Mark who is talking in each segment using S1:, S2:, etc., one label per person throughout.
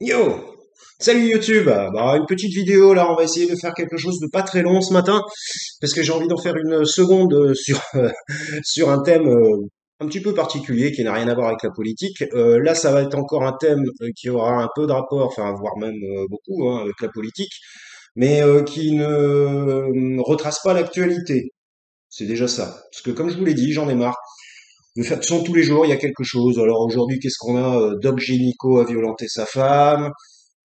S1: Yo! Salut YouTube! Bah, une petite vidéo là, on va essayer de faire quelque chose de pas très long ce matin, parce que j'ai envie d'en faire une seconde sur, sur un thème un petit peu particulier qui n'a rien à voir avec la politique. Là, ça va être encore un thème qui aura un peu de rapport, enfin, voire même beaucoup, hein, avec la politique, mais qui ne retrace pas l'actualité. C'est déjà ça. Parce que comme je vous l'ai dit, j'en ai marre. De toute façon, tous les jours, il y a quelque chose. Alors aujourd'hui, qu'est-ce qu'on a? Doc Gynéco a violenté sa femme.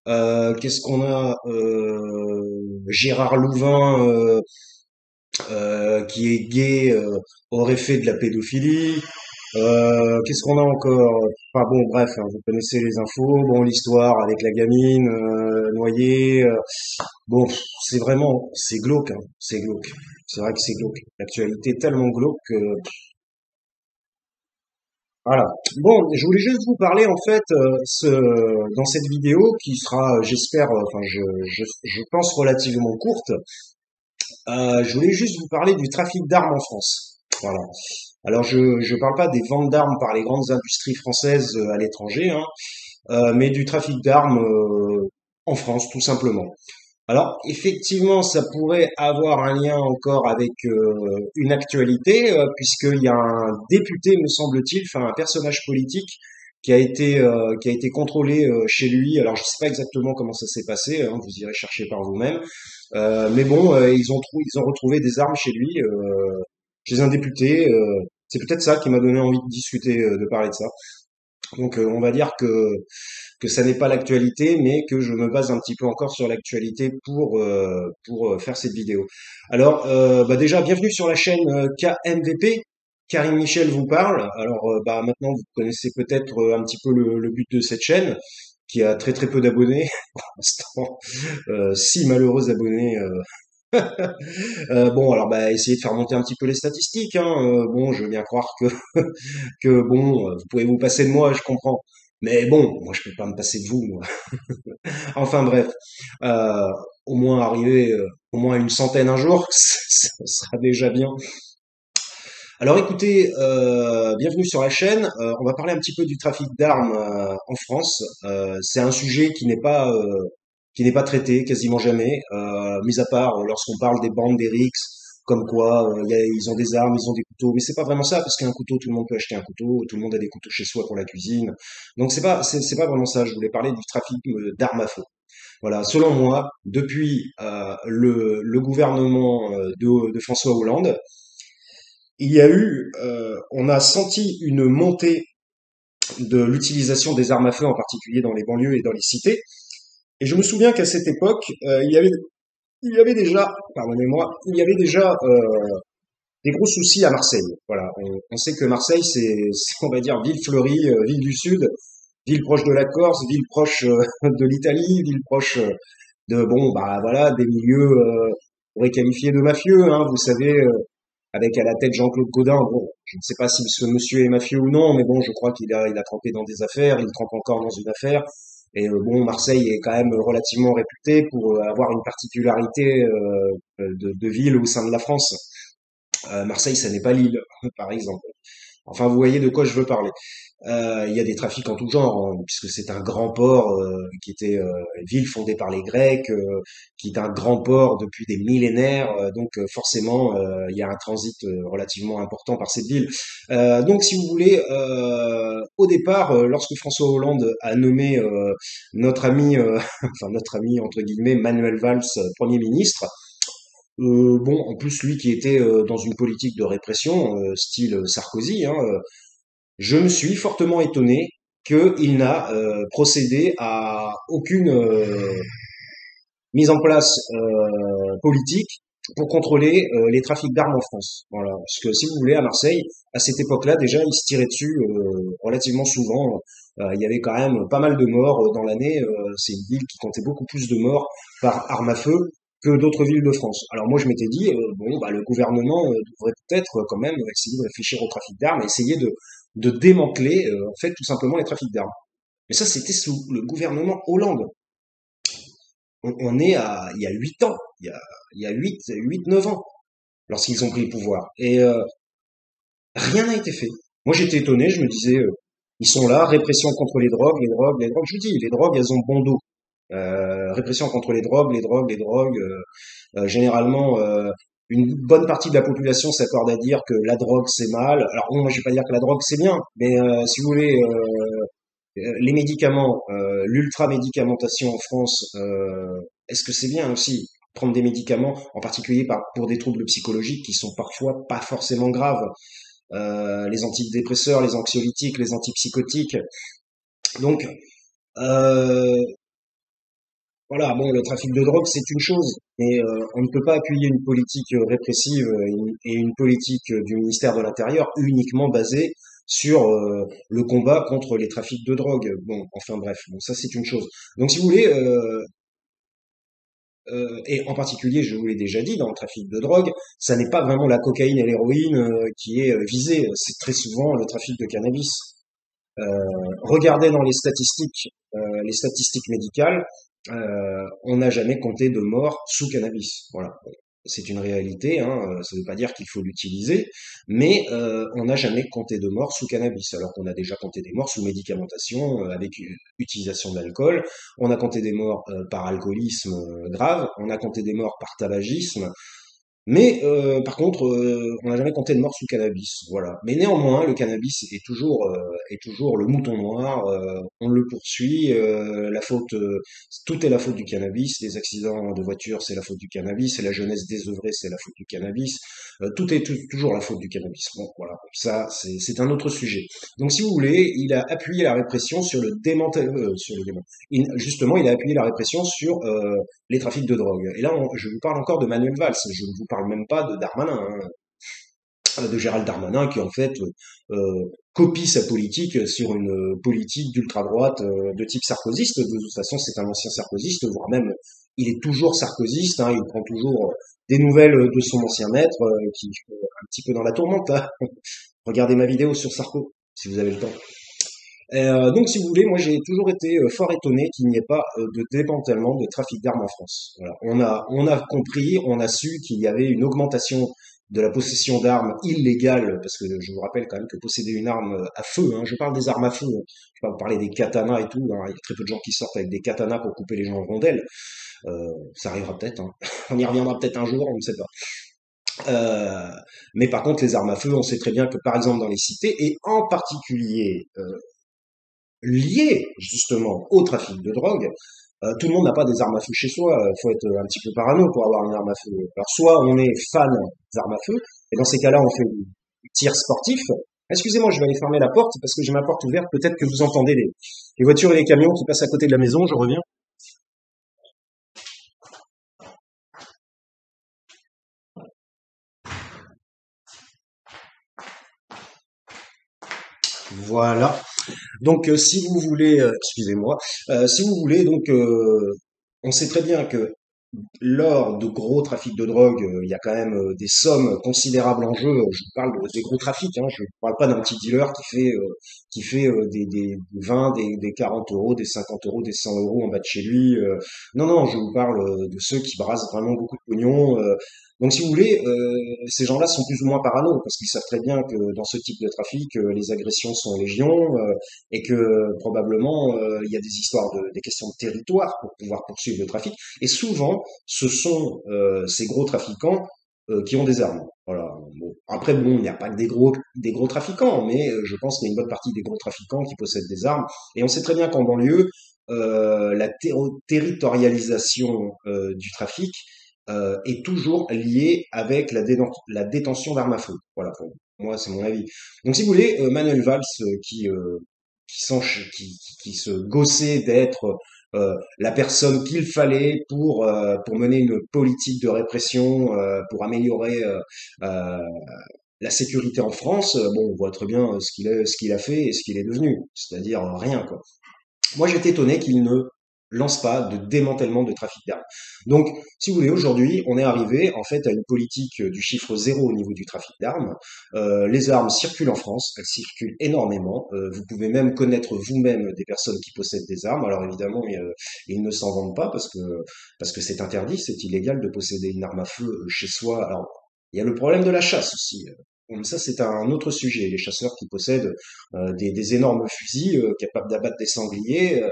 S1: Qu'est-ce qu'on a? Gérard Louvain, qui est gay, aurait fait de la pédophilie. Qu'est-ce qu'on a encore? Enfin bon, bref, hein, vous connaissez les infos. Bon, l'histoire avec la gamine noyée. Bon, c'est vraiment, c'est glauque, hein, c'est glauque. C'est vrai que c'est glauque. L'actualité est tellement glauque que voilà. Bon, je voulais juste vous parler en fait dans cette vidéo qui sera, j'espère, enfin je pense relativement courte. Je voulais juste vous parler du trafic d'armes en France. Voilà. Alors je parle pas des ventes d'armes par les grandes industries françaises à l'étranger, hein, mais du trafic d'armes en France tout simplement. Alors, effectivement, ça pourrait avoir un lien encore avec une actualité, puisqu'il y a un député, me semble-t-il, enfin un personnage politique qui a été contrôlé chez lui. Alors, je sais pas exactement comment ça s'est passé, hein, vous irez chercher par vous-même. Mais bon, ils ont retrouvé des armes chez lui, chez un député. C'est peut-être ça qui m'a donné envie de discuter, de parler de ça. Donc, on va dire que ça n'est pas l'actualité, mais que je me base un petit peu encore sur l'actualité pour faire cette vidéo. Alors, bah déjà, bienvenue sur la chaîne KMVP. Karim Michel vous parle. Alors, bah maintenant, vous connaissez peut-être un petit peu le but de cette chaîne, qui a très très peu d'abonnés pour l'instant, six malheureux abonnés. Bon, alors bah essayez de faire monter un petit peu les statistiques. Hein. Bon, je veux bien croire que que bon, vous pouvez vous passer de moi, je comprends. Mais bon, moi je peux pas me passer de vous, moi. Enfin bref, euh, au moins arriver au moins à une centaine un jour, ça sera déjà bien. Alors écoutez, bienvenue sur la chaîne. On va parler un petit peu du trafic d'armes en France. C'est un sujet qui n'est pas traité quasiment jamais, mis à part lorsqu'on parle des bandes des RICS, comme quoi ils ont des armes, ils ont des couteaux, mais c'est pas vraiment ça parce qu'un couteau, tout le monde peut acheter un couteau, tout le monde a des couteaux chez soi pour la cuisine. Donc c'est pas vraiment ça. Je voulais parler du trafic d'armes à feu. Voilà, selon moi, depuis le gouvernement de François Hollande, il y a eu, on a senti une montée de l'utilisation des armes à feu, en particulier dans les banlieues et dans les cités. Et je me souviens qu'à cette époque, il y avait déjà, pardonnez-moi, il y avait déjà des gros soucis à Marseille. Voilà, on sait que Marseille, on va dire, ville fleurie, ville du Sud, ville proche de la Corse, ville proche de l'Italie, ville proche de, bon, bah voilà, des milieux, on pourrait qualifier de mafieux, hein, vous savez, avec à la tête Jean-Claude Gaudin. Bon, je ne sais pas si ce monsieur est mafieux ou non, mais bon, je crois il a trempé dans des affaires, il trempe encore dans une affaire. Et bon, Marseille est quand même relativement réputé pour avoir une particularité de ville au sein de la France. Marseille, ça n'est pas Lille, par exemple. Enfin, vous voyez de quoi je veux parler. Il y a des trafics en tout genre, hein, puisque c'est un grand port qui était une ville fondée par les Grecs, qui est un grand port depuis des millénaires. Donc forcément, il y a un transit relativement important par cette ville. Donc, si vous voulez, au départ, lorsque François Hollande a nommé notre ami, enfin notre ami entre guillemets, Manuel Valls, Premier ministre, bon, en plus lui qui était dans une politique de répression, style Sarkozy, hein, je me suis fortement étonné qu'il n'a procédé à aucune mise en place politique pour contrôler les trafics d'armes en France. Voilà. Parce que si vous voulez, à Marseille, à cette époque-là, déjà, ils se tiraient dessus relativement souvent. Il y avait quand même pas mal de morts dans l'année. C'est une ville qui comptait beaucoup plus de morts par arme à feu que d'autres villes de France. Alors moi, je m'étais dit, bon, bah, le gouvernement devrait peut-être quand même essayer de réfléchir au trafic d'armes et essayer de démanteler, en fait, tout simplement les trafics d'armes. Mais ça, c'était sous le gouvernement Hollande. On est à, il y a 8 ans, il y a 9 ans, lorsqu'ils ont pris le pouvoir. Et rien n'a été fait. Moi, j'étais étonné, je me disais, Ils sont là, répression contre les drogues, les drogues, les drogues. Je vous dis, les drogues, elles ont bon dos. Répression contre les drogues, les drogues, les drogues. Généralement, une bonne partie de la population s'accorde à dire que la drogue c'est mal. Alors bon, moi je vais pas dire que la drogue c'est bien, mais si vous voulez, les médicaments, l'ultra-médicamentation en France, est-ce que c'est bien aussi? Prendre des médicaments, en particulier pour des troubles psychologiques qui sont parfois pas forcément graves. Les antidépresseurs, les anxiolytiques, les antipsychotiques. Donc, euh, voilà, bon, le trafic de drogue, c'est une chose, mais on ne peut pas appuyer une politique répressive et une politique du ministère de l'Intérieur uniquement basée sur le combat contre les trafics de drogue. Bon, enfin bref, bon, ça c'est une chose. Donc si vous voulez, et en particulier, je vous l'ai déjà dit, dans le trafic de drogue, ça n'est pas vraiment la cocaïne et l'héroïne qui est visée, c'est très souvent le trafic de cannabis. Euh, Regardez dans les statistiques médicales, on n'a jamais compté de morts sous cannabis. Voilà. Bon, c'est une réalité, hein, ça ne veut pas dire qu'il faut l'utiliser, mais on n'a jamais compté de morts sous cannabis, alors qu'on a déjà compté des morts sous médicamentation avec utilisation d'alcool, on a compté des morts par alcoolisme grave, on a compté des morts par tabagisme, mais par contre, on n'a jamais compté de mort sous cannabis, voilà. Mais néanmoins, le cannabis est toujours le mouton noir. On le poursuit. La faute, tout est la faute du cannabis. Les accidents de voiture, c'est la faute du cannabis. Et la jeunesse désœuvrée, c'est la faute du cannabis. Tout est toujours la faute du cannabis. Bon, voilà. Ça, c'est un autre sujet. Donc, si vous voulez, il a appuyé la répression sur le justement, il a appuyé la répression sur les trafics de drogue. Et là, je vous parle encore de Manuel Valls, je ne vous parle même pas de Darmanin, hein, de Gérald Darmanin, qui en fait copie sa politique sur une politique d'ultra-droite de type sarkozyste. De toute façon, c'est un ancien sarkozyste, voire même il est toujours sarkozyste, hein, il prend toujours des nouvelles de son ancien maître, qui est un petit peu dans la tourmente, là. Regardez ma vidéo sur Sarko, si vous avez le temps. Donc, si vous voulez, moi j'ai toujours été fort étonné qu'il n'y ait pas de démantèlement de trafic d'armes en France. Voilà. On a compris, on a su qu'il y avait une augmentation de la possession d'armes illégales, parce que je vous rappelle quand même que posséder une arme à feu, hein, je parle des armes à feu, hein, je parle parler des katanas et tout, hein, il y a très peu de gens qui sortent avec des katanas pour couper les gens en rondelles. Ça arrivera peut-être, hein. On y reviendra peut-être un jour, on ne sait pas. Mais par contre, les armes à feu, on sait très bien que par exemple dans les cités, et en particulier liées justement au trafic de drogue. Tout le monde n'a pas des armes à feu chez soi, il faut être un petit peu parano pour avoir une arme à feu. Alors soit on est fan des armes à feu, et dans ces cas-là on fait du tir sportif. Excusez-moi, je vais aller fermer la porte parce que j'ai ma porte ouverte, peut-être que vous entendez les voitures et les camions qui passent à côté de la maison, je reviens. Voilà. Donc si vous voulez, excusez-moi, si vous voulez, donc on sait très bien que lors de gros trafics de drogue, il y a quand même des sommes considérables en jeu. Je vous parle des gros trafics, hein. Je ne parle pas d'un petit dealer qui fait des 20, des 40 euros, des 50 euros, des 100 euros en bas de chez lui. Non, non, je vous parle de ceux qui brassent vraiment beaucoup de pognon. Donc, si vous voulez, ces gens-là sont plus ou moins parano parce qu'ils savent très bien que dans ce type de trafic, les agressions sont légion et que probablement il y a des histoires des questions de territoire pour pouvoir poursuivre le trafic. Et souvent, ce sont ces gros trafiquants qui ont des armes. Voilà. Bon. Après, bon, il n'y a pas que des gros trafiquants, mais je pense qu'il y a une bonne partie des gros trafiquants qui possèdent des armes. Et on sait très bien qu'en banlieue, la territorialisation du trafic est toujours liée avec la détention d'armes à feu. Voilà, pour moi, c'est mon avis. Donc, si vous voulez, Manuel Valls, qui se gaussait d'être la personne qu'il fallait pour mener une politique de répression, pour améliorer euh, la sécurité en France, bon, on voit très bien ce qu'il a fait et ce qu'il est devenu, c'est-à-dire rien, quoi. Moi, j'étais étonné qu'il ne lance pas de démantèlement de trafic d'armes. Donc, si vous voulez, aujourd'hui, on est arrivé en fait à une politique du chiffre zéro au niveau du trafic d'armes. Les armes circulent en France, elles circulent énormément. Vous pouvez même connaître vous-même des personnes qui possèdent des armes. Alors évidemment, ils ne s'en vendent pas parce que c'est interdit, c'est illégal de posséder une arme à feu chez soi. Alors, il y a le problème de la chasse aussi. Bon, mais ça, c'est un autre sujet. Les chasseurs qui possèdent des énormes fusils capables d'abattre des sangliers.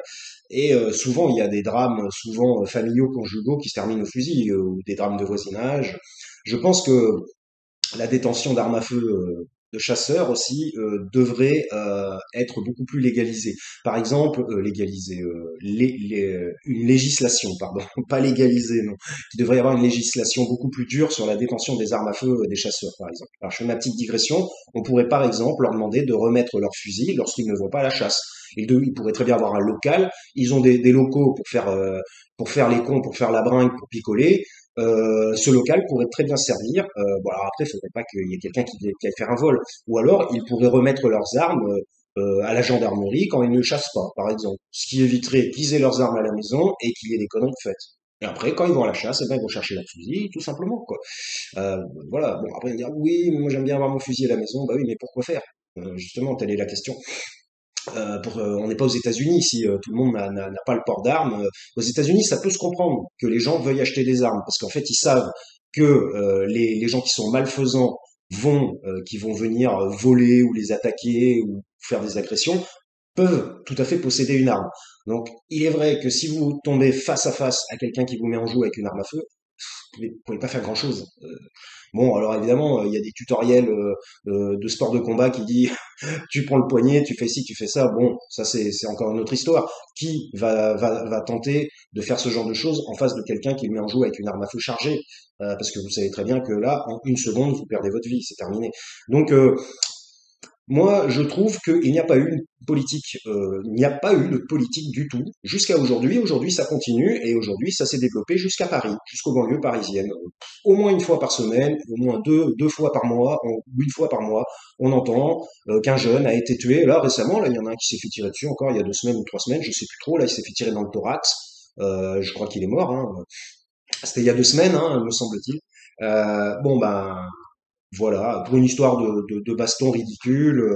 S1: Souvent, il y a des drames, souvent familiaux, conjugaux, qui se terminent au fusil, ou des drames de voisinage. Je pense que la détention d'armes à feu de chasseurs aussi devrait être beaucoup plus légalisée. Par exemple, légaliser, une législation, pardon, pas légaliser, non. Il devrait y avoir une législation beaucoup plus dure sur la détention des armes à feu des chasseurs, par exemple. Alors, je fais ma petite digression. On pourrait, par exemple, leur demander de remettre leurs fusils lorsqu'ils ne vont pas à la chasse. Ils pourraient très bien avoir un local. Ils ont des locaux pour faire les cons, pour faire la bringue, pour picoler. Ce local pourrait très bien servir. Bon, alors après, il faudrait pas qu'il y ait quelqu'un qui aille faire un vol. Ou alors, ils pourraient remettre leurs armes à la gendarmerie quand ils ne chassent pas, par exemple. Ce qui éviterait qu'ils aient leurs armes à la maison et qu'il y ait des conneries faites. Et après, quand ils vont à la chasse, eh ben, ils vont chercher leur fusil, tout simplement, quoi. Euh, voilà. Bon, après, ils vont dire, oui, moi j'aime bien avoir mon fusil à la maison. Bah oui, mais pourquoi faire? Justement, telle est la question. On n'est pas aux États-Unis ici, tout le monde n'a pas le port d'armes. Aux États-Unis, ça peut se comprendre que les gens veuillent acheter des armes parce qu'en fait, ils savent que les gens qui sont malfaisants qui vont venir voler ou les attaquer ou faire des agressions, peuvent tout à fait posséder une arme. Donc, il est vrai que si vous tombez face à face à quelqu'un qui vous met en joue avec une arme à feu, vous pouvez pas faire grand-chose. Bon, alors évidemment, il y a des tutoriels de sport de combat qui dit tu prends le poignet, tu fais ci, tu fais ça. Bon, ça c'est encore une autre histoire. Qui va tenter de faire ce genre de choses en face de quelqu'un qui le met en joue avec une arme à feu chargée? Parce que vous savez très bien que là, en une seconde, vous perdez votre vie, c'est terminé. Donc, moi, je trouve qu'il n'y a pas eu une politique, il n'y a pas eu de politique du tout jusqu'à aujourd'hui. Aujourd'hui, ça continue et aujourd'hui, ça s'est développé jusqu'à Paris, jusqu'aux banlieues parisiennes. Au moins une fois par semaine, au moins deux fois par mois, ou une fois par mois, on entend qu'un jeune a été tué. Là, récemment, là, il y en a un qui s'est fait tirer dessus encore il y a 2 semaines ou 3 semaines, je sais plus trop. Là, il s'est fait tirer dans le thorax. Je crois qu'il est mort, hein. C'était il y a 2 semaines, hein, me semble-t-il. Bon, ben, voilà, pour une histoire de baston ridicule,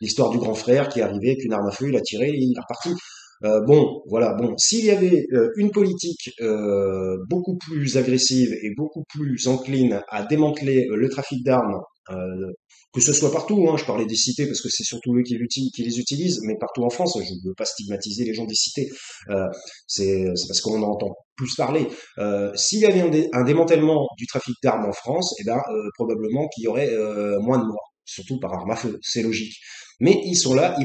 S1: l'histoire du grand frère qui est arrivé avec une arme à feu, il a tiré, il est reparti. Bon, voilà, bon, s'il y avait une politique beaucoup plus agressive et beaucoup plus encline à démanteler le trafic d'armes, euh, que ce soit partout, hein, je parlais des cités parce que c'est surtout eux qui les utilisent, mais partout en France, je ne veux pas stigmatiser les gens des cités, euh, c'est parce qu'on en entend plus parler. S'il y avait un démantèlement du trafic d'armes en France, eh ben, probablement qu'il y aurait moins de morts, surtout par arme à feu, c'est logique. Mais ils sont là,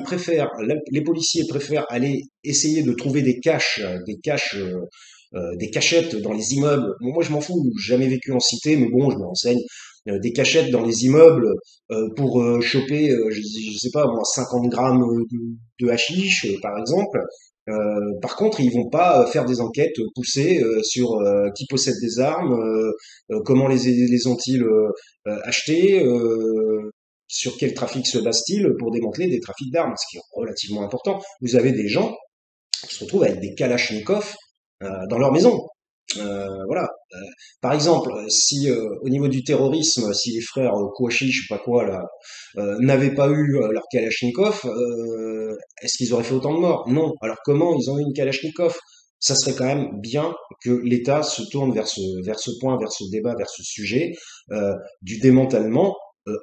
S1: les policiers préfèrent aller essayer de trouver des cachettes dans les immeubles. Bon, moi, je m'en fous, j'ai jamais vécu en cité, mais bon, je me renseigne. Des cachettes dans les immeubles pour choper, je sais pas, moi, 50 grammes de hashish, par exemple. Par contre, ils vont pas faire des enquêtes poussées sur qui possède des armes, comment les ont-ils achetées, sur quel trafic se base-t-il pour démanteler des trafics d'armes, ce qui est relativement important. Vous avez des gens qui se retrouvent avec des kalachnikovs dans leur maison. Voilà. Par exemple, si au niveau du terrorisme, si les frères Kouachi, je sais pas quoi là, n'avaient pas eu leur Kalachnikov, est-ce qu'ils auraient fait autant de morts? Non. Alors comment ils ont eu une Kalachnikov? Ça serait quand même bien que l'État se tourne vers ce point, vers ce débat, vers ce sujet du démantèlement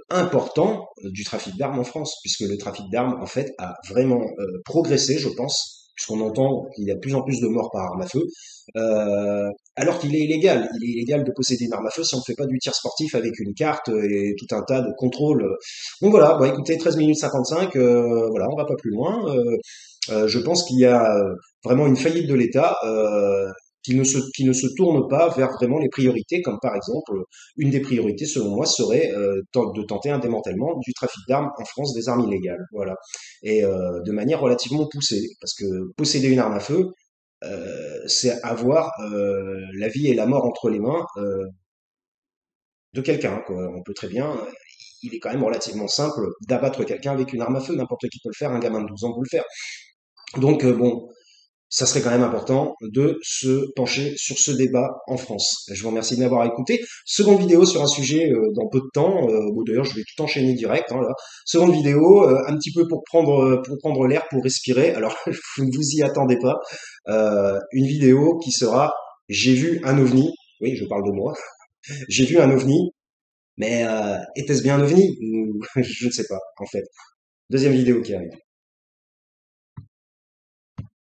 S1: important du trafic d'armes en France, puisque le trafic d'armes en fait a vraiment progressé, je pense, puisqu'on entend qu'il y a de plus en plus de morts par arme à feu. Alors qu'il est illégal. Il est illégal de posséder une arme à feu si on ne fait pas du tir sportif avec une carte et tout un tas de contrôles. Donc voilà, bon, écoutez, 13 minutes 55, voilà, on va pas plus loin. Je pense qu'il y a vraiment une faillite de l'État qui ne se tourne pas vers vraiment les priorités, comme par exemple, une des priorités selon moi serait de tenter un démantèlement du trafic d'armes en France, des armes illégales. Voilà. Et de manière relativement poussée, parce que posséder une arme à feu, c'est avoir la vie et la mort entre les mains de quelqu'un, quoi. On peut très bien, il est quand même relativement simple d'abattre quelqu'un avec une arme à feu. N'importe qui peut le faire, un gamin de 12 ans peut le faire. Donc bon, ça serait quand même important de se pencher sur ce débat en France. Je vous remercie de m'avoir écouté. Seconde vidéo sur un sujet dans peu de temps. Bon, d'ailleurs, je vais tout enchaîner direct, hein, là. Seconde vidéo, un petit peu pour prendre l'air, pour respirer. Alors, vous ne vous y attendez pas. Une vidéo qui sera j'ai vu un ovni. Oui, je parle de moi. J'ai vu un ovni. Mais était-ce bien un ovni? Ou je ne sais pas, en fait. Deuxième vidéo qui arrive.